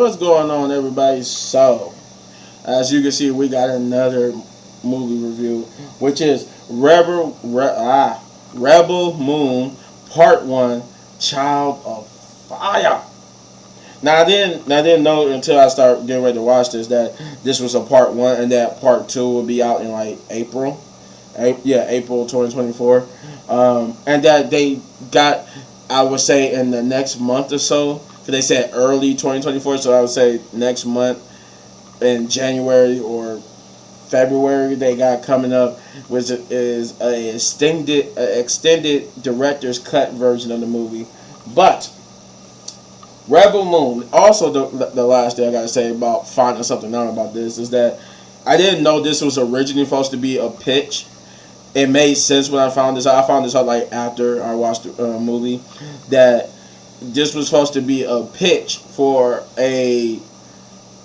What's going on, everybody? So, as you can see, we got another movie review, which is Rebel Moon Part 1, Child of Fire. Now I didn't know until I started getting ready to watch this that this was a Part 1 and that Part 2 will be out in like April. April 2024. And that they got, I would say, in the next month or so, because they said early 2024, so I would say next month in January or February they got coming up, which is a extended director's cut version of the movie. But Rebel Moon, also the last thing I gotta say about finding something out about this is that I didn't know this was originally supposed to be a pitch. It made sense when I found this out. I found this out like after I watched the movie, that this was supposed to be a pitch for another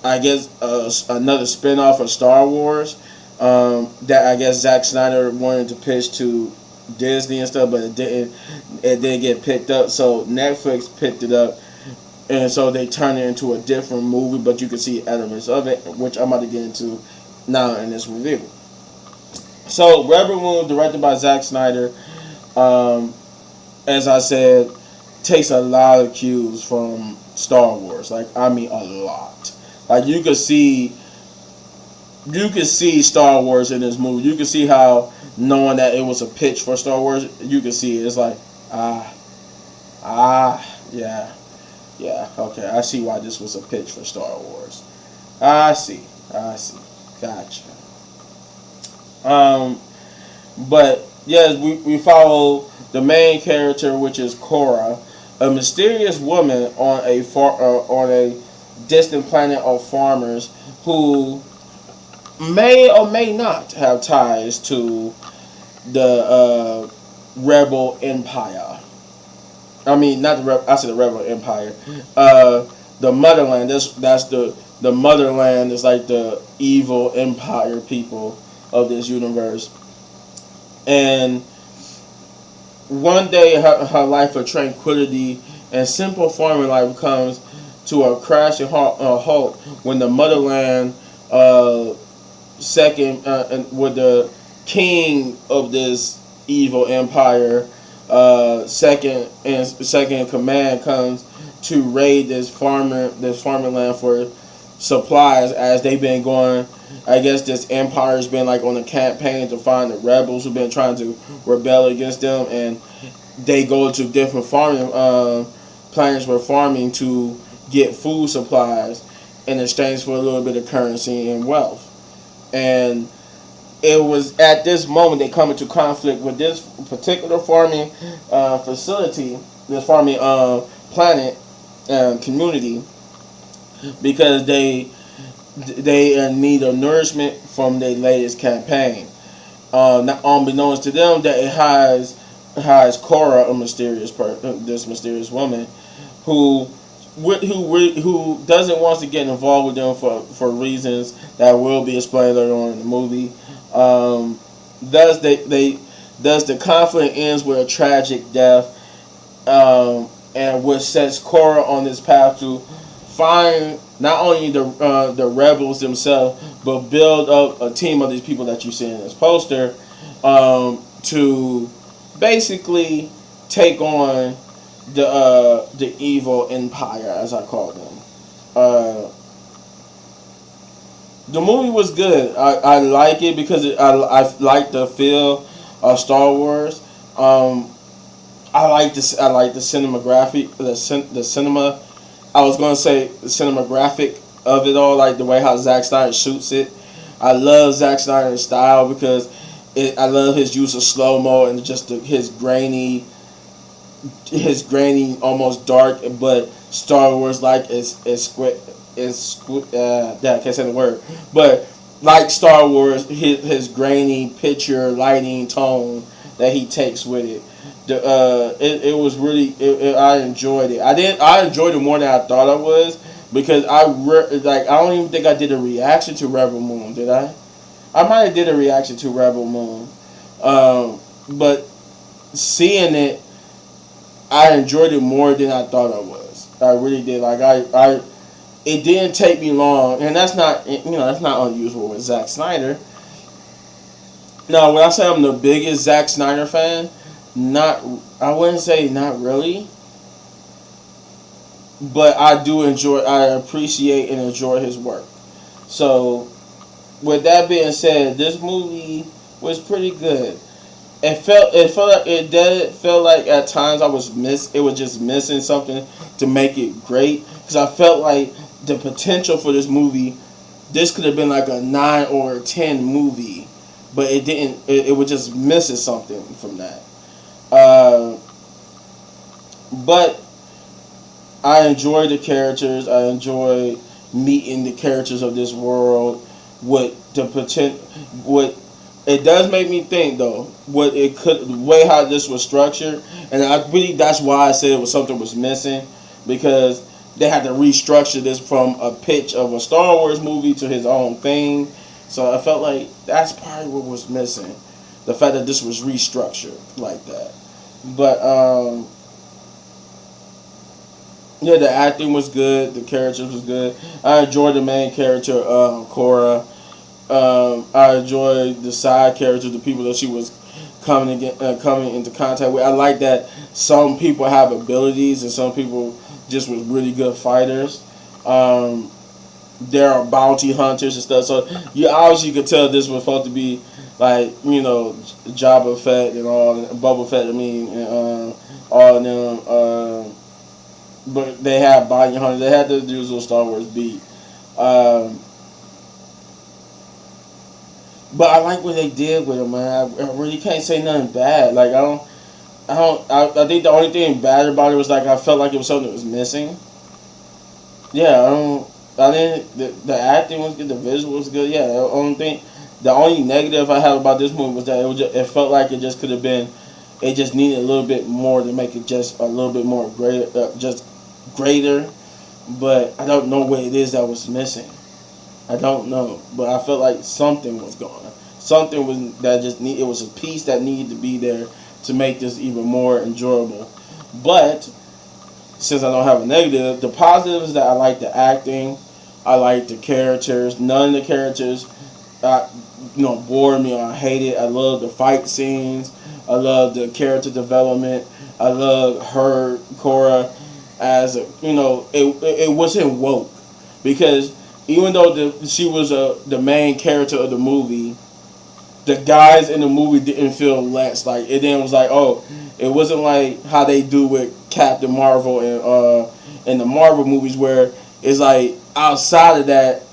spinoff of Star Wars, that I guess Zack Snyder wanted to pitch to Disney and stuff, but it didn't get picked up. So Netflix picked it up, and so they turned it into a different movie, but you can see elements of it, which I'm about to get into now in this review. So, Rebel Moon, directed by Zack Snyder, as I said, takes a lot of cues from Star Wars. Like, I mean, a lot. Like, you could see Star Wars in this movie. You can see how, knowing that it was a pitch for Star Wars, you can see it. It's like, yeah, okay, I see why this was a pitch for Star Wars. I see, gotcha. But yes, we follow the main character, which is Cora, a mysterious woman on a distant planet of farmers who may or may not have ties to the Rebel Empire. I mean, not the I said the Rebel Empire. The Motherland. That's the Motherland is like the evil Empire people of this universe. And one day her life of tranquility and simple farming life comes to a crashing halt when the Motherland with the king of this evil empire second in command comes to raid this farming land for supplies, as they've been going. I guess this empire's been like on a campaign to find the rebels who've been trying to rebel against them, and they go to different farming planets for farming to get food supplies in exchange for a little bit of currency and wealth. And it was at this moment they come into conflict with this particular farming facility, this farming planet community, because they in need of nourishment from their latest campaign. Not unbeknownst to them, that it has Cora, this mysterious woman, who doesn't want to get involved with them for reasons that will be explained later on in the movie. Thus the conflict ends with a tragic death, and which sets Cora on this path to find not only the rebels themselves, but build up a team of these people that you see in this poster, to basically take on the evil empire, as I call them. The movie was good. I like it because I like the feel of Star Wars. I like the cinematography, the cinema. I was gonna say the cinematographic of it all, like the way how Zack Snyder shoots it. I love Zack Snyder's style because I love his use of slow mo and just his grainy, almost dark, but Star Wars like I can't say the word, but like Star Wars, his grainy picture lighting tone that he takes with it. It was really, I enjoyed it. I enjoyed it more than I thought I was, because I don't even think I did a reaction to Rebel Moon, did I? I might have did a reaction to Rebel Moon, but seeing it, I enjoyed it more than I thought I was. I really did. Like it didn't take me long, and that's not unusual with Zack Snyder. Now, when I say I'm the biggest Zack Snyder fan, not I wouldn't say not really, but I appreciate and enjoy his work. So, with that being said, this movie was pretty good. It felt like at times it was just missing something to make it great, because I felt like the potential for this movie, this could have been like a 9 or a 10 movie, but it didn't. It was just missing something from that. But I enjoy the characters. I enjoy meeting the characters of this world. What the potential, what it does make me think though, what it could, the way how this was structured, and that's why I said it was something was missing, because they had to restructure this from a pitch of a Star Wars movie to his own thing. So I felt like that's probably what was missing, the fact that this was restructured like that. But yeah, the acting was good. The characters was good. I enjoyed the main character, Cora. I enjoyed the side characters, the people that she was coming into contact with. I like that some people have abilities and some people just was really good fighters. There are bounty hunters and stuff. So you obviously could tell this was supposed to be like, Jabba Fett and all, Boba Fett. I mean, and all of them. But they had bounty hunters. They had the usual Star Wars beat. But I like what they did with him, man. I really can't say nothing bad. Like I think the only thing bad about it was like I felt like it was something that was missing. Yeah, I didn't. The acting was good. The visual was good. Yeah, the only negative I have about this movie was that it felt like it just could have been. It just needed a little bit more to make it just a little bit more greater. But I don't know what it is that was missing. I don't know, but I felt like something was gone. Something was that just need. It was a piece that needed to be there to make this even more enjoyable. But since I don't have a negative, the positive is that I like the acting. I like the characters. None of the characters, bore me or I hate it. I love the fight scenes. I love the character development. I love her, Cora, as it wasn't woke, because even though she was the main character of the movie, the guys in the movie didn't feel less. Like it then was like, oh, it wasn't like how they do with Captain Marvel and in the Marvel movies, where it's like outside of that,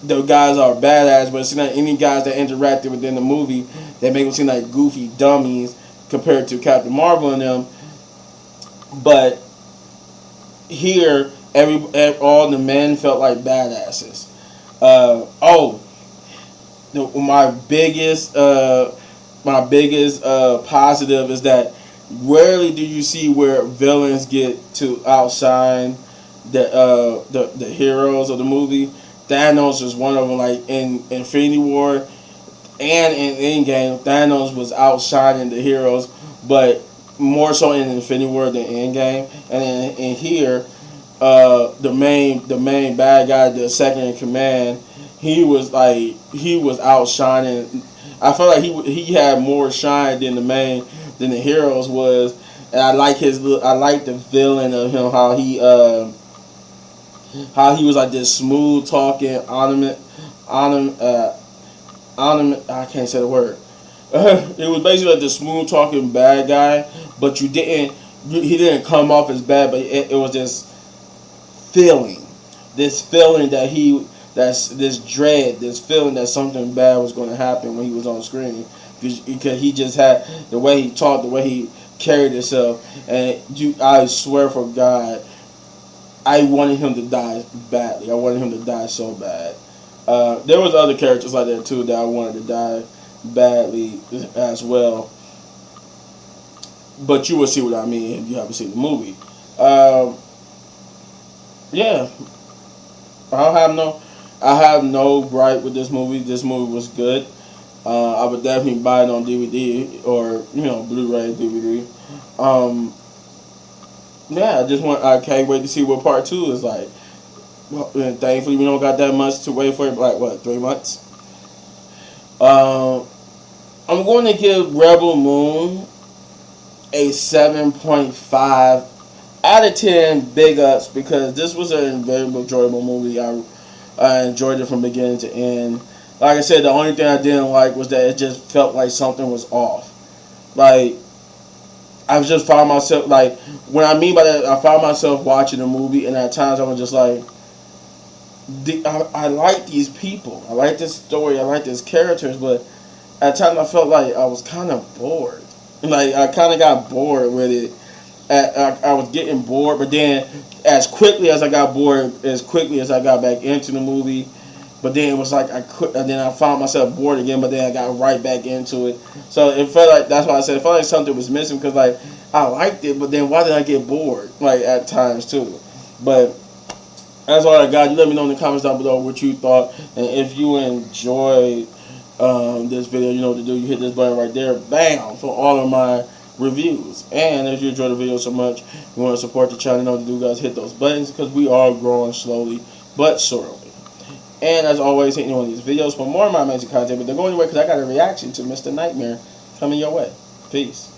the guys are badass, but it's not any guys that interacted within the movie that make them seem like goofy dummies compared to Captain Marvel and them. But here, all the men felt like badasses. My biggest positive is that rarely do you see where villains get to outshine the heroes of the movie. Thanos was one of them. Like in Infinity War and in Endgame, Thanos was outshining the heroes, but more so in Infinity War than Endgame. And in here, the main bad guy, the second in command, he was outshining. I felt like he had more shine than the heroes was, and I like the villain of him, how he was like this smooth talking I can't say the word. It was basically like the smooth talking bad guy, but he didn't come off as bad, but it was this feeling that this dread, this feeling that something bad was going to happen when he was on screen, because he just had the way he talked, the way he carried himself, and I swear for God, I wanted him to die badly. I wanted him to die so bad. There was other characters like that too that I wanted to die badly as well. But you will see what I mean if you haven't seen the movie. Yeah, I have no gripe with this movie. This movie was good. I would definitely buy it on DVD or Blu-ray, DVD. Yeah, I can't wait to see what part 2 is like. Well, and thankfully we don't got that much to wait for. Like what, 3 months? I'm going to give Rebel Moon a 7.5 out of 10 big ups because this was a very enjoyable movie. I enjoyed it from beginning to end. Like I said, the only thing I didn't like was that it just felt like something was off. Like, I just found myself, like, when I mean by that, I found myself watching the movie, and at times I was just like, I like these people. I like this story. I like these characters, but at times I felt like I was kind of bored. Like, I kind of got bored with it. I was getting bored, but then as quickly as I got bored, as quickly as I got back into the movie, but then it was like and then I found myself bored again, but then I got right back into it. So it felt like, that's why I said, it felt like something was missing because, like, I liked it, but then why did I get bored? Like, at times too. But that's all I got. You let me know in the comments down below what you thought, and if you enjoyed this video, you know what to do. You hit this button right there, bam, for all of my reviews. And if you enjoyed the video so much, you want to support the channel, you know what to do, guys. Hit those buttons because we are growing slowly but surely. And as always, hit one of these videos for more of my amazing content. But they're going away because I got a reaction to Mr. Nightmare coming your way. Peace.